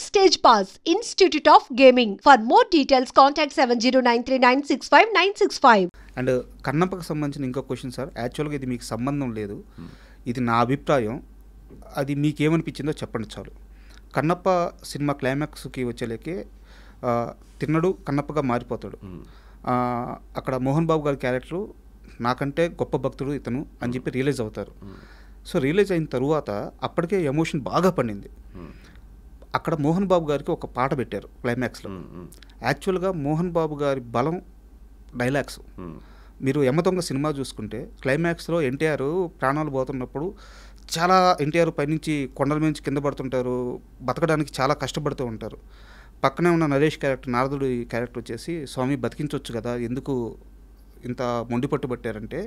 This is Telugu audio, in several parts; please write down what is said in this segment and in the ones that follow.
Backstage Pass, Institute of Gaming. For more details, contact 70939659659. And కన్నప్పకి సంబంధించిన ఇంకో క్వశ్చన్ సార్. యాక్చువల్గా ఇది మీకు సంబంధం లేదు, ఇది నా అభిప్రాయం, అది మీకేమనిపించిందో చెప్పండి చాలు. కన్నప్ప సినిమా క్లైమాక్స్కి వచ్చేలేకే తిన్నడు కన్నప్పగా మారిపోతాడు. అక్కడ మోహన్ బాబు గారి క్యారెక్టరు నాకంటే గొప్ప భక్తుడు ఇతను అని చెప్పి రియలైజ్ అవుతారు. సో రియలైజ్ అయిన తరువాత అప్పటికే ఎమోషన్ బాగా పండింది. అక్కడ మోహన్ బాబు గారికి ఒక పాట పెట్టారు క్లైమాక్స్లో. యాక్చువల్గా మోహన్ బాబు గారి బలం డైలాగ్స్. మీరు యమదొంగ సినిమా చూసుకుంటే క్లైమాక్స్లో ఎన్టీఆర్ ప్రాణాలు పోతున్నప్పుడు చాలా ఎన్టీఆర్ పైనుంచి కొండల నుంచి కింద పడుతుంటారు, బతకడానికి చాలా కష్టపడుతూ ఉంటారు. పక్కనే ఉన్న నరేష్ క్యారెక్టర్, నారదుడి క్యారెక్టర్ వచ్చేసి స్వామి బతికించవచ్చు కదా, ఎందుకు ఇంత మొండిపట్టు పట్టారంటే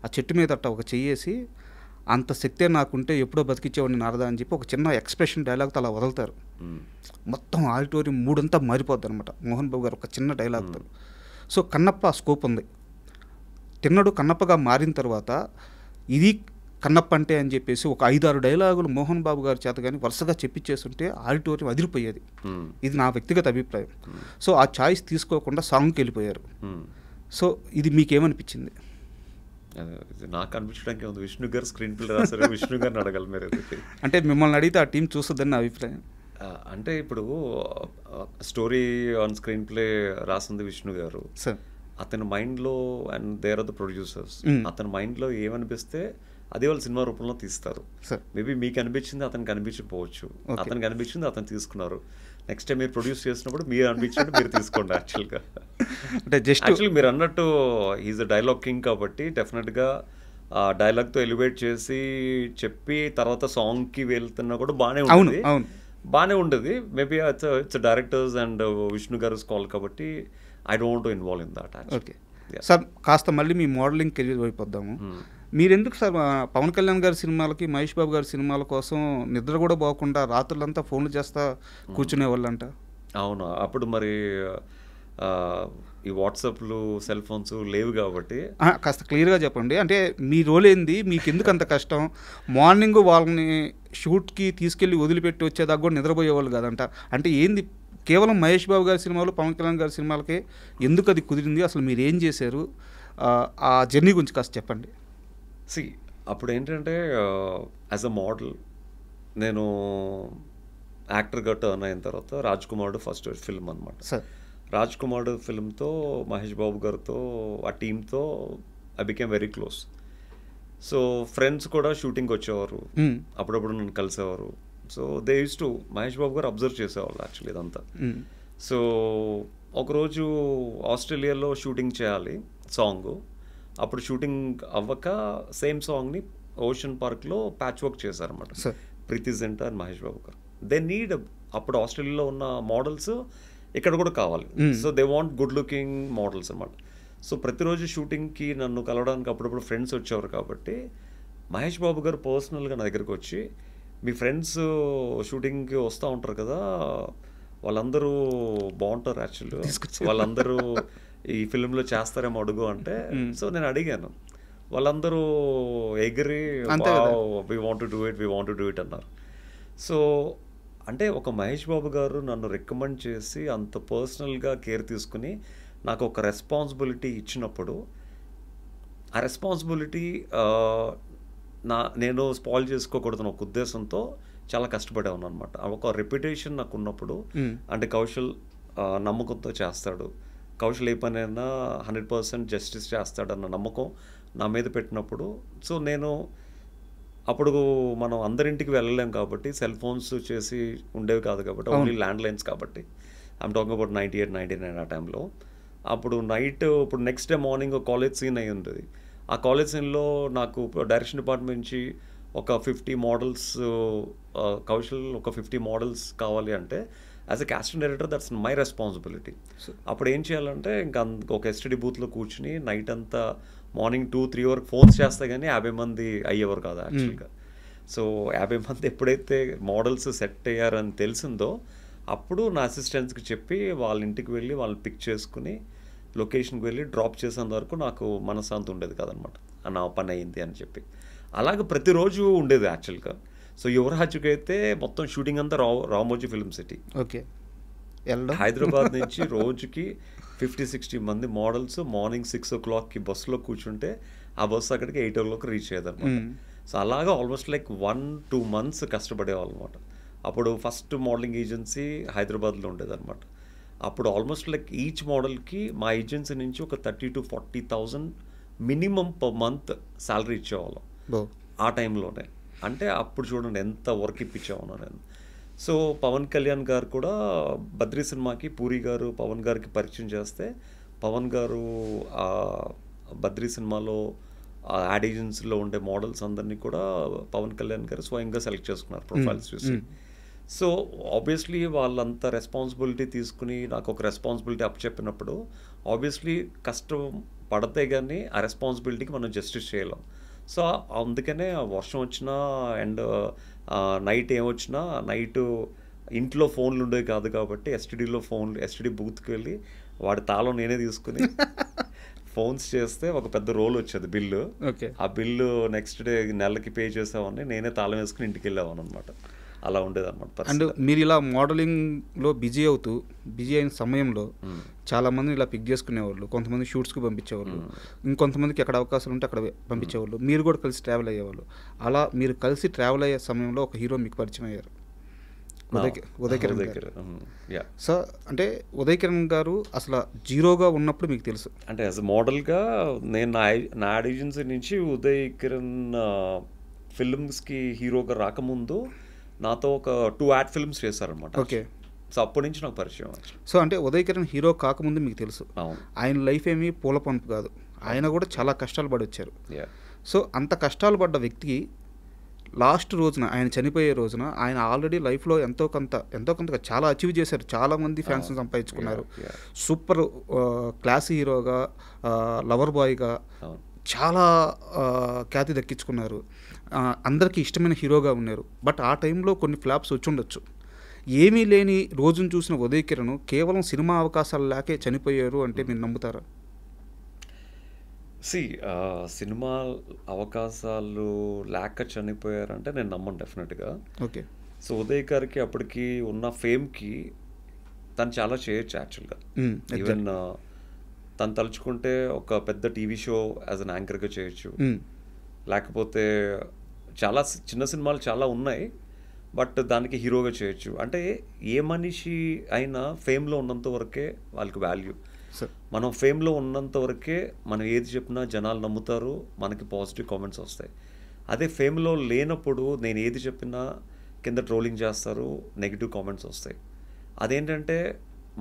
ఆ చెట్టు మీద అట్ట ఒక చెయ్యేసి అంత శక్తే నాకుంటే ఎప్పుడో బతికించేవాడిని నారదా అని చెప్పి ఒక చిన్న ఎక్స్ప్రెషన్ డైలాగ్తో అలా వదులుతారు. మొత్తం ఆడిటోరియం మూడంతా మారిపోద్ది అనమాట మోహన్ బాబు గారు ఒక చిన్న డైలాగ్తో. సో కన్నప్ప ఆ స్కోప్ ఉంది. తిన్నడు కన్నప్పగా మారిన తర్వాత ఇది కన్నప్ప అంటే అని చెప్పేసి ఒక 5-6 డైలాగులు మోహన్ బాబు గారి చేత కానీ వరుసగా చెప్పించేస్తుంటే ఆడిటోరియం అదిరిపోయేది. ఇది నా వ్యక్తిగత అభిప్రాయం. సో ఆ ఛాయిస్ తీసుకోకుండా సాంగ్కి వెళ్ళిపోయారు. సో ఇది మీకేమనిపించింది? నాకు అనిపించడానికి ఉంది, విష్ణు గారు స్క్రీన్ ప్లే రాశారు, విష్ణు గారిని అడగాలి మీరు. అంటే మిమ్మల్ని అడిగితే ఆ టీం చూస్తుందని నా అభిప్రాయం. అంటే ఇప్పుడు స్టోరీ ఆన్ స్క్రీన్ ప్లే రాసింది విష్ణు గారు. అతని మైండ్లో and there are the producers, అతని మైండ్లో ఏమనిపిస్తే అదే వాళ్ళు సినిమా రూపంలో తీస్తారు. మేబీ మీకు అనిపించింది అతనికి అనిపించకపోవచ్చు, అతనికి అనిపించింది అతను తీసుకున్నారు. నెక్స్ట్ టైం మీరు ప్రొడ్యూస్ చేసినప్పుడు మీరు అనిపించినట్టు మీరు తీసుకోండి. యాక్చువల్గా అంటే జస్ట్ యాక్చువల్లీ మీరు అన్నట్టు ఈజ్ అ డైలాగ్ కింగ్ కాబట్టి డెఫినెట్గా ఆ డైలాగ్తో ఎలివేట్ చేసి చెప్పి తర్వాత సాంగ్కి వెళ్తున్నా కూడా బాగానే ఉండేది. Maybe it's directors and Vishnu గారు కాల్ కాబట్టి I don't involve in that. Okay sir, కాస్త మళ్ళీ మీ మోడలింగ్ కెరీర్ అయిపోద్దాము. మీరెందుకు సార్ పవన్ కళ్యాణ్ గారి సినిమాలకి, మహేష్ బాబు గారి సినిమాల కోసం నిద్ర కూడా పోకుండా రాత్రులంతా ఫోన్లు చేస్తా కూర్చునే వాళ్ళంట? అవును, అప్పుడు మరి ఈ వాట్సాప్లు, సెల్ ఫోన్స్ లేవు కాబట్టి. కాస్త క్లియర్గా చెప్పండి, అంటే మీ రోల్ ఏంది, మీకు ఎందుకు అంత కష్టం? మార్నింగ్ వాళ్ళని షూట్కి తీసుకెళ్ళి వదిలిపెట్టి వచ్చేదాకా కూడా నిద్రపోయేవాళ్ళు కాదంట. అంటే ఏంది, కేవలం మహేష్ బాబు గారి సినిమాలు, పవన్ కళ్యాణ్ గారి సినిమాలకే ఎందుకు అది కుదిరింది? అసలు మీరు ఏం చేశారు? ఆ జర్నీ గురించి కాస్త చెప్పండి. అప్పుడు ఏంటంటే యాజ్ అ మోడల్ నేను యాక్టర్గా టర్న్ అయిన తర్వాత రాజ్ కుమారుడు ఫస్ట్ ఫిల్మ్ అనమాట. రాజ్ కుమారుడు ఫిల్మ్తో మహేష్ బాబు గారితో ఆ టీంతో I became very close. So friends కూడా షూటింగ్కి వచ్చేవారు, అప్పుడప్పుడు నన్ను కలిసేవారు. So they use to Mahesh Babu garu observe చేసేవాళ్ళు యాక్చువల్లీ ఇదంతా. సో ఒకరోజు ఆస్ట్రేలియాలో షూటింగ్ చేయాలి సాంగ్. అప్పుడు షూటింగ్ అవ్వక సేమ్ సాంగ్ని ఓషన్ పార్క్లో ప్యాచ్ వర్క్ చేశారన్నమాట ప్రీతి జింటా అండ్ మహేష్ బాబు గారు. దే నీడ్, అప్పుడు ఆస్ట్రేలియాలో ఉన్న మోడల్స్ ఇక్కడ కూడా కావాలి. So they want good looking models అన్నమాట. సో ప్రతిరోజు షూటింగ్కి నన్ను కలవడానికి అప్పుడప్పుడు ఫ్రెండ్స్ వచ్చేవారు కాబట్టి మహేష్ బాబు గారు పర్సనల్గా నా దగ్గరికి వచ్చి, మీ ఫ్రెండ్స్ షూటింగ్కి వస్తూ ఉంటారు కదా, వాళ్ళందరూ బాగుంటారు యాక్చువల్లీ, వాళ్ళందరూ ఈ ఫిల్మ్లో చేస్తారేమో అడుగు అంటే. సో నేను అడిగాను, వాళ్ళందరూ ఎగిరి we want to do it అన్నారు. సో అంటే ఒక మహేష్ బాబు గారు నన్ను రికమెండ్ చేసి అంత పర్సనల్గా కేర్ తీసుకుని నాకు ఒక రెస్పాన్సిబిలిటీ ఇచ్చినప్పుడు, ఆ రెస్పాన్సిబిలిటీ నేను స్పాయిల్ చేసుకోకూడదని ఒక ఉద్దేశంతో చాలా కష్టపడే ఉన్నాను అనమాట. ఒక రెప్యుటేషన్ నాకు ఉన్నప్పుడు, అంటే కౌశల్ నమ్మకంతో చేస్తాడు, కౌశల్ ఏ పనైనా 100% జస్టిస్ చేస్తాడన్న నమ్మకం నా మీద పెట్టినప్పుడు, సో నేను అప్పుడు మనం అందరింటికి వెళ్ళలేం కాబట్టి సెల్ ఫోన్స్ చేసి ఉండేవి కాదు కాబట్టి, ఓన్లీ ల్యాండ్ లైన్స్ కాబట్టి, ఐఎమ్ టాకింగ్ అబౌట్ 98, 99 ఆ టైంలో. అప్పుడు నైట్, ఇప్పుడు next day morning college scene అయి ఉంటుంది. ఆ కాలేజ్ సీన్లో నాకు డైరెక్షన్ డిపార్ట్మెంట్ నుంచి ఒక 50 మోడల్స్, కౌశల్ ఒక 50 మోడల్స్ కావాలి అంటే as a casting director that's my responsibility. అప్పుడు ఏం చేయాలంటే ఇంకా ఒక ఎస్టీడీ బూత్లో కూర్చుని నైట్ అంతా మార్నింగ్ 2-3 వరకు ఫోన్స్ చేస్తే కానీ 50 మంది అయ్యేవారు కాదు యాక్చువల్గా. సో 50 మంది ఎప్పుడైతే మోడల్స్ సెట్ అయ్యారని తెలిసిందో అప్పుడు నా అసిస్టెంట్స్కి చెప్పి వాళ్ళ ఇంటికి వెళ్ళి వాళ్ళని పిక్ చేసుకుని లొకేషన్కి వెళ్ళి డ్రాప్ చేసేంత వరకు నాకు మనశ్శాంతి ఉండేది కాదనమాట, నా పని అయింది అని చెప్పి. అలాగే ప్రతిరోజు ఉండేది యాక్చువల్గా. సో యువరాజుకి అయితే మొత్తం షూటింగ్ అంతా Ramoji film city. Okay. Hyderabad నుంచి రోజుకి 50-60 మంది మోడల్స్ మార్నింగ్ 6 o'clockకి బస్సులో కూర్చుంటే ఆ బస్సు అక్కడికి 8 o'clock రీచ్ అయ్యేదన్నమాట. సో అలాగా ఆల్మోస్ట్ లైక్ 1-2 months కష్టపడేవాళ్ళు అనమాట. అప్పుడు ఫస్ట్ మోడలింగ్ ఏజెన్సీ హైదరాబాద్లో ఉండేదన్నమాట. అప్పుడు ఆల్మోస్ట్ లైక్ ఈచ్ మోడల్కి మా ఏజెన్సీ నుంచి ఒక 30,000-40,000 మినిమం పర్ మంత్ శాలరీ ఇచ్చేవాళ్ళం ఆ టైంలోనే. అంటే అప్పుడు చూడండి ఎంత వర్క్ ఇప్పించామన్నా నేను. సో పవన్ కళ్యాణ్ గారు కూడా బద్రీ సినిమాకి పూరి గారు పవన్ గారికి పరిచయం చేస్తే పవన్ గారు బద్రీ సినిమాలో యాడ్ ఏజెన్సీలో ఉండే మోడల్స్ అందరినీ కూడా పవన్ కళ్యాణ్ గారు స్వయంగా సెలెక్ట్ చేసుకున్నారు ప్రొఫైల్స్ చూసి. సో ఆబ్వియస్లీ వాళ్ళంతా రెస్పాన్సిబిలిటీ తీసుకుని నాకు ఒక రెస్పాన్సిబిలిటీ అప్పచెప్పినప్పుడు ఆబ్వియస్లీ కష్టం పడితే కానీ ఆ రెస్పాన్సిబిలిటీకి మనం జస్టిస్ చేయలేం. సో అందుకనే వర్షం వచ్చినా అండ్ నైట్ ఏమొచ్చినా నైట్ ఇంట్లో ఫోన్లు ఉండేవి కాదు కాబట్టి ఎస్టీడీ బూత్కి వెళ్ళి వాడి తాళం నేనే తీసుకుని ఫోన్స్ చేస్తే ఒక పెద్ద రోల్ వచ్చేది బిల్లు. ఆ బిల్లు నెక్స్ట్ డే నెలకి పే చేసామని నేనే తాళం వేసుకుని ఇంటికి వెళ్ళేవాను అనమాట. అలా ఉండేది అనమాట. అండ్ మీరు ఇలా మోడలింగ్లో బిజీ అయిన సమయంలో చాలామంది ఇలా పిక్ చేసుకునేవాళ్ళు, కొంతమంది షూట్స్కి పంపించేవాళ్ళు, ఇంకొంతమందికి ఎక్కడ అవకాశాలు ఉంటే అక్కడ పంపించేవాళ్ళు. మీరు కూడా కలిసి ట్రావెల్ అయ్యేవాళ్ళు. అలా మీరు కలిసి ట్రావెల్ అయ్యే సమయంలో ఒక హీరో మీకు పరిచయం అయ్యారు, ఉదయ్ కిరణ్ గారు. సో అంటే ఉదయ్ కిరణ్ గారు అసలు జీరోగా ఉన్నప్పుడు మీకు తెలుసు అంటే యాజ్ మోడల్గా నేను నా యాడ్ ఏజెన్సీ నుంచి ఉదయ్ కిరణ్ ఫిల్మ్స్కి హీరోగా రాకముందు నాతో ఒక 2 యాడ్ ఫిల్మ్స్ చేశారనమాట. ఓకే. సో అప్పటి నుంచి నాకు పరిచయం. సో అంటే ఉదయ్ కిరణ్ హీరో కాకముందు మీకు తెలుసు. ఆయన లైఫ్ ఏమీ పూల పంపు కాదు, ఆయన కూడా చాలా కష్టాలు పడి వచ్చారు. సో అంత కష్టాలు పడ్డ వ్యక్తికి లాస్ట్ రోజున, ఆయన చనిపోయే రోజున, ఆయన ఆల్రెడీ లైఫ్లో ఎంతో కొంత చాలా అచీవ్ చేశారు, చాలామంది ఫ్యాన్స్ని సంపాదించుకున్నారు, సూపర్ క్లాస్ హీరోగా, లవర్ బాయ్గా చాలా ఖ్యాతి దక్కించుకున్నారు, అందరికీ ఇష్టమైన హీరోగా ఉన్నారు. బట్ ఆ టైంలో కొన్ని ఫ్లాప్స్ వచ్చి ఉండొచ్చు. ఏమీ లేని రోజును చూసిన ఉదయ్ కిరణ్ కేవలం సినిమా అవకాశాలు లేకే చనిపోయారు అంటే మీరు నమ్ముతారా? సినిమా అవకాశాలు లేక చనిపోయారంటే నేను నమ్మను డెఫినెట్గా. ఓకే. సో ఉదయ్ గారికి అప్పటికి ఉన్న ఫేమ్కి తను చాలా చేయొచ్చు యాక్చువల్గా. ఈవెన్ తను తలుచుకుంటే ఒక పెద్ద టీవీ షో యాజ్ అన్ యాంకర్గా చేయొచ్చు, లేకపోతే చాలా చిన్న సినిమాలు చాలా ఉన్నాయి బట్ దానికి హీరోగా చేయొచ్చు. అంటే ఏ మనిషి అయినా ఫేమ్లో ఉన్నంత వరకే వాళ్ళకి వాల్యూ. మనం ఫేమ్లో ఉన్నంత వరకే మనం ఏది చెప్పినా జనాలు నమ్ముతారు, మనకి పాజిటివ్ కామెంట్స్ వస్తాయి. అదే ఫేమ్లో లేనప్పుడు నేను ఏది చెప్పినా కింద ట్రోలింగ్ చేస్తారు, నెగిటివ్ కామెంట్స్ వస్తాయి. అదేంటంటే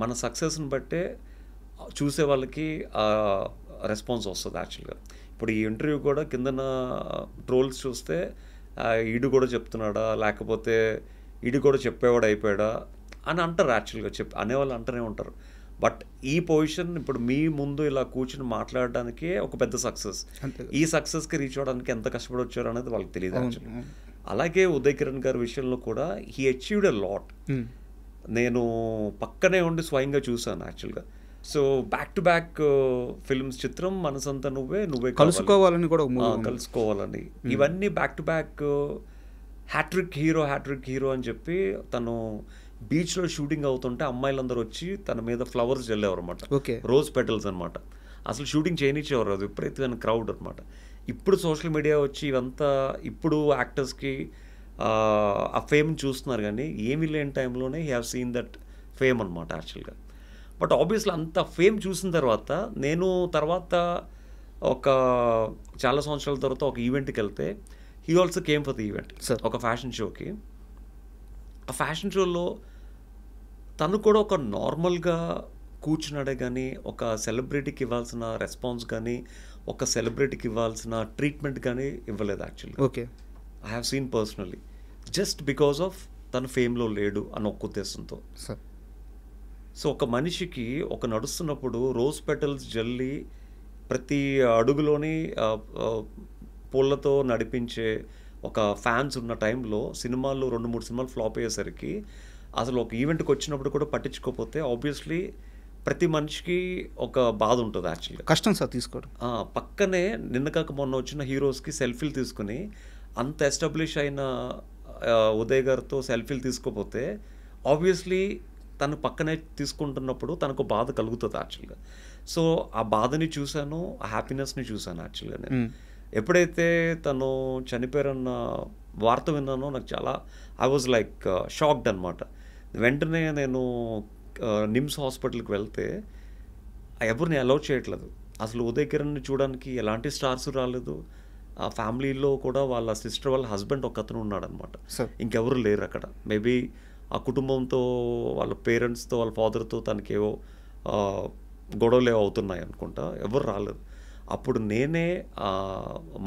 మన సక్సెస్ని బట్టే చూసే వాళ్ళకి రెస్పాన్స్ వస్తుంది యాక్చువల్గా. ఇప్పుడు ఈ ఇంటర్వ్యూ కూడా కిందన ట్రోల్స్ చూస్తే ఈడు కూడా చెప్తున్నాడా, లేకపోతే ఈడు కూడా చెప్పేవాడు అయిపోయాడా అని అంటారు యాక్చువల్గా. అనేవాళ్ళు అంటూనే ఉంటారు. బట్ ఈ పొజిషన్ ఇప్పుడు మీ ముందు ఇలా కూర్చుని మాట్లాడడానికే ఒక పెద్ద సక్సెస్. ఈ సక్సెస్కి రీచ్ అవ్వడానికి ఎంత కష్టపడి వచ్చారు అనేది వాళ్ళకి తెలియదు యాక్చువల్గా. అలాగే ఉదయ్ కిరణ్ గారి విషయంలో కూడా హీ అచీవ్డ్ ఎ లాట్. నేను పక్కనే ఉండి స్వయంగా చూసాను యాక్చువల్గా. So back to back films, చిత్రం, మనసంతా నువ్వే కలుసుకోవాలని కూడా కలుసుకోవాలని, ఇవన్నీ back to back hat trick hero అని చెప్పి తను బీచ్లో షూటింగ్ అవుతుంటే అమ్మాయిలందరూ వచ్చి తన మీద ఫ్లవర్స్ చల్లేవారు అనమాట, రోజ్ పెటల్స్ అనమాట. అసలు షూటింగ్ చేయనిచ్చేవారు, అది విపరీతమైన క్రౌడ్ అనమాట. ఇప్పుడు సోషల్ మీడియా వచ్చి ఇవంతా ఇప్పుడు యాక్టర్స్కి ఆ ఫేమ్ చూస్తున్నారు, కానీ ఏమీ లేని టైంలోనే he have seen that fame అనమాట యాక్చువల్గా. బట్ ఆబ్వియస్లీ అంత ఫేమ్ చూసిన తర్వాత నేను ఒక చాలా సంవత్సరాల తర్వాత ఒక ఈవెంట్కి వెళ్తే he also came for the event, ఒక ఫ్యాషన్ షోకి. ఆ ఫ్యాషన్ షోలో తను కూడా ఒక నార్మల్గా కూర్చున్నాడే కానీ ఒక సెలబ్రిటీకి ఇవ్వాల్సిన రెస్పాన్స్ కానీ ఒక సెలబ్రిటీకి ఇవ్వాల్సిన ట్రీట్మెంట్ కానీ ఇవ్వలేదు యాక్చువల్గా. Okay. I have seen personally, just because of తను ఫేమ్లో లేడు అన్న ఒక్క ఉద్దేశంతో. సో ఒక మనిషికి ఒక నడుస్తున్నప్పుడు రోజ్ పెటల్స్ జల్లి ప్రతి అడుగులోని పూలతో నడిపించే ఒక ఫ్యాన్స్ ఉన్న టైంలో సినిమాలు 2-3 సినిమాలు ఫ్లాప్ అయ్యేసరికి అసలు ఒక ఈవెంట్కి వచ్చినప్పుడు కూడా పట్టించుకోకపోతే ఆబ్వియస్లీ ప్రతి మనిషికి ఒక బాధ ఉంటుంది యాక్చువల్గా. కష్టం సార్ తీసుకోవడం. పక్కనే నిన్న కాక మొన్న వచ్చిన హీరోస్కి సెల్ఫీలు తీసుకుని అంత ఎస్టాబ్లిష్ అయిన ఉదయ్ గారితో సెల్ఫీలు తీసుకోపోతే ఆబ్వియస్లీ తను పక్కనే తీసుకుంటున్నప్పుడు తనకు బాధ కలుగుతుంది యాక్చువల్గా. సో ఆ బాధని చూశాను, ఆ హ్యాపీనెస్ని చూశాను యాక్చువల్గా నేను. ఎప్పుడైతే తను చనిపోయారన్న వార్త విన్నానో నాకు చాలా ఐ వాజ్ లైక్ షాక్డ్ అనమాట. వెంటనే నేను నిమ్స్ హాస్పిటల్కి వెళ్తే ఎవరిని అలౌ చేయట్లేదు. అసలు ఉదయ్ కిరణ్ని చూడడానికి ఎలాంటి స్టార్స్ రాలేదు. ఆ ఫ్యామిలీలో కూడా వాళ్ళ సిస్టర్ వాళ్ళ హస్బెండ్ ఒక అతను ఉన్నాడనమాట, ఇంకెవరు లేరు అక్కడ. మేబీ ఆ కుటుంబంతో వాళ్ళ పేరెంట్స్తో వాళ్ళ ఫాదర్తో తనకేవో గొడవలు ఏవో అవుతున్నాయి అనుకుంటా, ఎవరు రాలేదు. అప్పుడు నేనే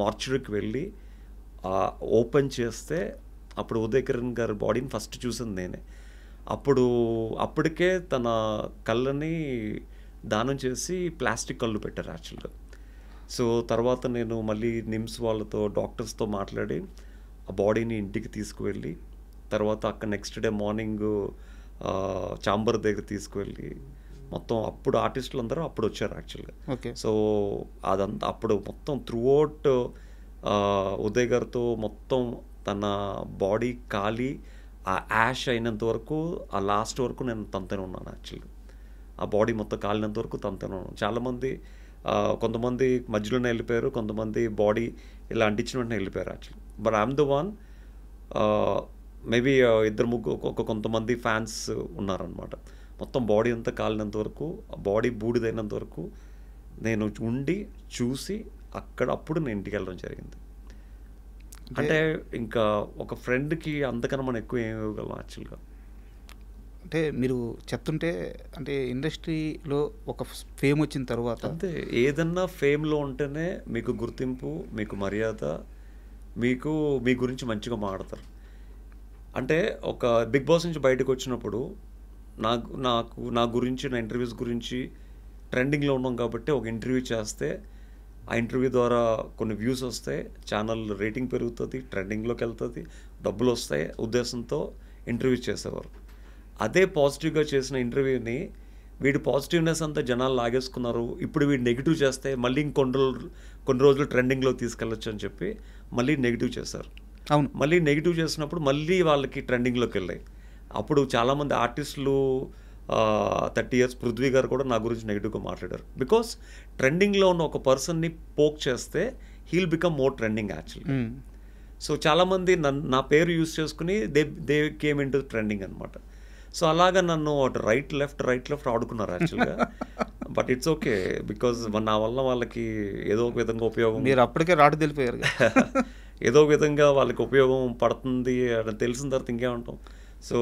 మార్చురీకి వెళ్ళి ఓపెన్ చేస్తే అప్పుడు ఉదయ్ కిరణ్ గారి బాడీని ఫస్ట్ చూసింది నేనే. అప్పటికే తన కళ్ళని దానం చేసి ప్లాస్టిక్ కళ్ళు పెట్టారు యాక్చువల్గా. సో తర్వాత నేను మళ్ళీ నిమ్స్ వాళ్ళతో డాక్టర్స్తో మాట్లాడి ఆ బాడీని ఇంటికి తీసుకువెళ్ళి తర్వాత అక్కడ నెక్స్ట్ డే మార్నింగ్ చాంబర్ దగ్గర తీసుకువెళ్ళి మొత్తం అప్పుడు ఆర్టిస్టులు అందరూ అప్పుడు వచ్చారు యాక్చువల్గా. సో అదంతా అప్పుడు మొత్తం త్రూఅవుట్ ఉదయ్ గారితో మొత్తం తన బాడీ కాలి ఆ యాష్ అయినంత వరకు ఆ లాస్ట్ వరకు నేను తనతోనే ఉన్నాను యాక్చువల్గా. ఆ బాడీ మొత్తం కాలినంత వరకు తనతోనే ఉన్నాను. చాలామంది కొంతమంది మధ్యలోనే వెళ్ళిపోయారు, కొంతమంది బాడీ ఇలా అంటించిన వెంటనే వెళ్ళిపోయారు actually. But I'm the one. Maybe ఇద్దరు ముగ్గురు కొంతమంది ఫ్యాన్స్ ఉన్నారనమాట. మొత్తం బాడీ అంతా కాలినంత వరకు, బాడీ బూడిదైనంత వరకు నేను ఉండి చూసి అప్పుడు నేను ఇంటికి వెళ్ళడం జరిగింది. అంటే ఇంకా ఒక ఫ్రెండ్కి అంతకన్నా మనం ఎక్కువ ఏమి ఇవ్వగలం యాక్చువల్గా. అంటే మీరు చెప్తుంటే అంటే ఇండస్ట్రీలో ఒక ఫేమ్ వచ్చిన తర్వాత అంతే, ఏదన్నా ఫేమ్లో ఉంటేనే మీకు గుర్తింపు, మీకు మర్యాద, మీకు మీ గురించి మంచిగా మాట్లాడతారు. అంటే ఒక బిగ్ బాస్ నుంచి బయటకు వచ్చినప్పుడు నా గురించి, నా ఇంటర్వ్యూస్ గురించి ట్రెండింగ్లో ఉన్నాం కాబట్టి ఒక ఇంటర్వ్యూ చేస్తే ఆ ఇంటర్వ్యూ ద్వారా కొన్ని వ్యూస్ వస్తాయి, ఛానల్ రేటింగ్ పెరుగుతుంది, ట్రెండింగ్లోకి వెళ్తుంది, డబ్బులు వస్తాయి ఉద్దేశంతో ఇంటర్వ్యూ చేసేవారు. అదే పాజిటివ్గా చేసిన ఇంటర్వ్యూని వీడి పాజిటివ్నెస్ అంతా జనాలు లాగేసుకున్నారు, ఇప్పుడు వీడు నెగిటివ్ చేస్తే మళ్ళీ కొన్ని రోజులు ట్రెండింగ్లో తీసుకెళ్ళొచ్చు అని చెప్పి మళ్ళీ నెగిటివ్ చేశారు. అవును, మళ్ళీ నెగిటివ్ చేసినప్పుడు మళ్ళీ వాళ్ళకి ట్రెండింగ్లోకి వెళ్ళాయి. అప్పుడు చాలామంది ఆర్టిస్టులు 30 years పృథ్వీ గారు కూడా నా గురించి నెగిటివ్గా మాట్లాడారు. బికాస్ ట్రెండింగ్లో ఉన్న ఒక పర్సన్ని పోక్ చేస్తే heal become more trending actually. So చాలామంది నా పేరు యూజ్ చేసుకుని they came in to trending అనమాట. సో అలాగా నన్ను రైట్ లెఫ్ట్ ఆడుకున్నారు యాక్చువల్గా. బట్ ఇట్స్ ఓకే, బికాజ్ నా వల్ల వాళ్ళకి ఏదో ఒక విధంగా ఉపయోగం, మీరు అప్పటికే రాటు తెలిపోయారు, ఏదో ఒక విధంగా వాళ్ళకి ఉపయోగం పడుతుంది అని తెలిసిన తర్వాత ఇంకేమంటాం. సో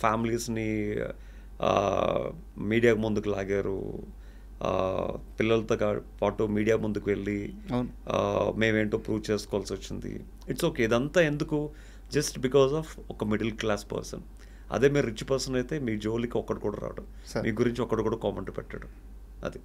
ఫ్యామిలీస్ని మీడియా ముందుకు లాగారు, పిల్లలతో పాటు మీడియా ముందుకు వెళ్ళి మేమేంటో ప్రూవ్ చేసుకోవాల్సి వచ్చింది. ఇట్స్ ఓకే, ఇదంతా ఎందుకు, జస్ట్ బికాస్ ఆఫ్ ఒక మిడిల్ క్లాస్ పర్సన్. అదే మీరు రిచ్ పర్సన్ అయితే మీ జోలికి ఒక్కడు కూడా రాడు, మీ గురించి ఒక్కడు కూడా కామెంట్ పెట్టాడు. అది